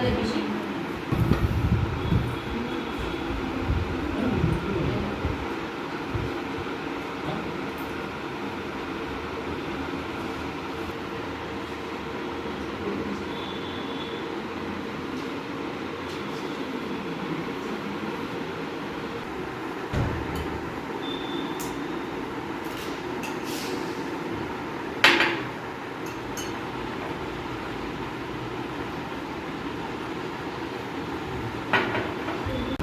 তাহলে বেশি।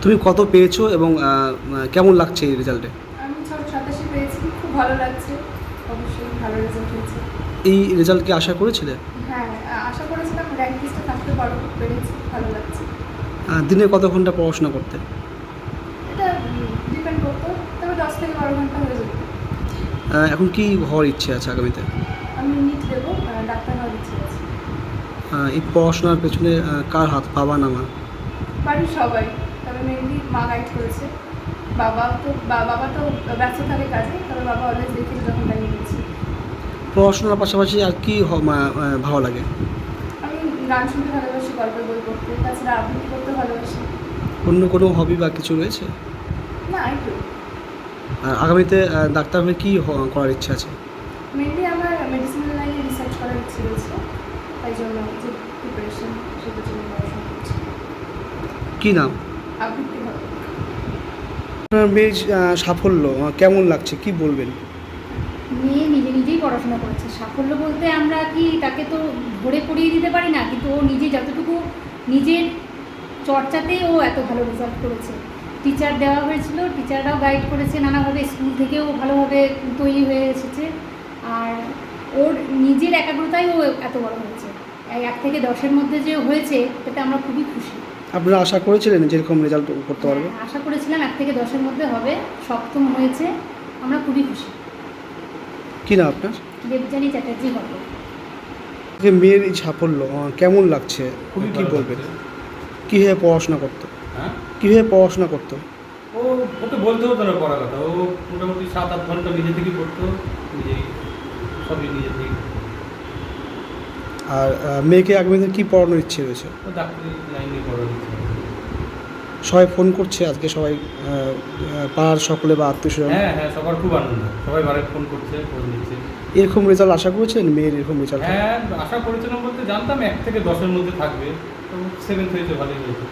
তুমি কত পেয়েছো এবং কেমন লাগছে এই রেজাল্টে? আমি 87 পেয়েছি, খুব ভালো লাগছে। অবশ্যই ভালো রেজাল্ট হয়েছে। এই রেজাল্ট কি আশা করেছিলে? হ্যাঁ, আশা করেছিলাম র্যাঙ্ক লিস্টে থাকতে পারবো, পেরেছি, ভালো লাগছে। দিনে কত ঘন্টা পড়াশোনা করতে? এটা ডিপেন্ড করতো, তবে 10 থেকে 12 ঘন্টা হয়ে যেত। এখন কি হওয়ার ইচ্ছে আছে আগামীতে? আমি নিট দেবো, ডাক্তার হওয়ার ইচ্ছে আছে। এই পড়াশোনার পেছনে কার হাত, বাবা না মা? বাড়ির সবাই, তবে মেনলি মা গাইড করেছে। বাবা তো ব্যস্ত থাকে কাজে, তবে বাবা অলওয়েজ দেখেছে যখন গাইড করেছে। পড়াশোনার পাশাপাশি আর কি ভালো লাগে? আমি গান শুনতে ভালোবাসি, গল্পের বই পড়তে, তাছাড়া আবৃত্তি করতে ভালোবাসি। অন্য কোনো হবি বা কিছু রয়েছে? না, একটু আর আগামীতে ডাক্তার হয়ে কী করার ইচ্ছা আছে? মেনলি আমার মেডিসিনাল লাইনে রিসার্চ করার ইচ্ছে রয়েছে, তাই জন্য যে প্রিপারেশন সেটার জন্য পড়াশোনা করছি। কী নাম? আবৃত্তি হবে। আপনার মেয়ের সাফল্য কেমন লাগছে, কি বলবেন? মেয়ে নিজে নিজেই পড়াশোনা করেছে। সাফল্য বলতে আমরা কি তাকে তো ধরে পড়িয়ে দিতে পারি না, কিন্তু ও নিজে যতটুকু নিজের চর্চাতেই ও এত ভালো রেজাল্ট করেছে। টিচার দেওয়া হয়েছিল, টিচাররাও গাইড করেছে নানাভাবে, স্কুল থেকেও ভালোভাবে তৈরি হয়ে এসেছে। আর ওর নিজের একাগ্রতাই ও এত বড় হয়েছে। 1 থেকে 10-এর মধ্যে যে হয়েছে তাতে আমরা খুবই খুশি। আপনারা আশা করেছিলেন যেরকম রেজাল্ট করতে পারবে? আশা করেছিলাম 1 থেকে 10-এর মধ্যে হবে, 7ম হয়েছে, আমরা খুবই খুশি। কী না আপনার? দেবযানী চ্যাটার্জি হবে। যে মেয়ের এই সাফল্য কেমন লাগছে, খুবই কী ভালো বলবেন? লাগছে। কীভাবে পড়াশোনা করতো? হ্যাঁ, কীভাবে পড়াশোনা করতো? ও তো বলতে হতো না পড়ার কথা। ও মোটামুটি 7-8 ঘন্টা নিজে থেকেই পড়তো, নিজেই সবই নিজে থেকেই। আর মেয়েকে আগামীতে কী পড়ানোর ইচ্ছে রয়েছে? ও ডাক্তারি লাইনে পড়ার ইচ্ছে। সবাই ফোন করছে আজকে, সবাই পাড়ার সকলে বা আত্মীয়স্বজন? হ্যাঁ হ্যাঁ, সবার খুব আনন্দ, সবাই বারে ফোন করছে, ফোন দিচ্ছে। এরকম রেজাল্ট আশা করেছিলেন মেয়ের এরকম রেজাল্ট? হ্যাঁ, আশা করেছিলাম বলতে জানতাম 1 থেকে 10-এর মধ্যে থাকবে, তো 7th হয়েছে, ভালোই হয়েছে।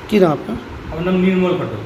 কী না আপনার? আমার নাম নির্মল ঘটক।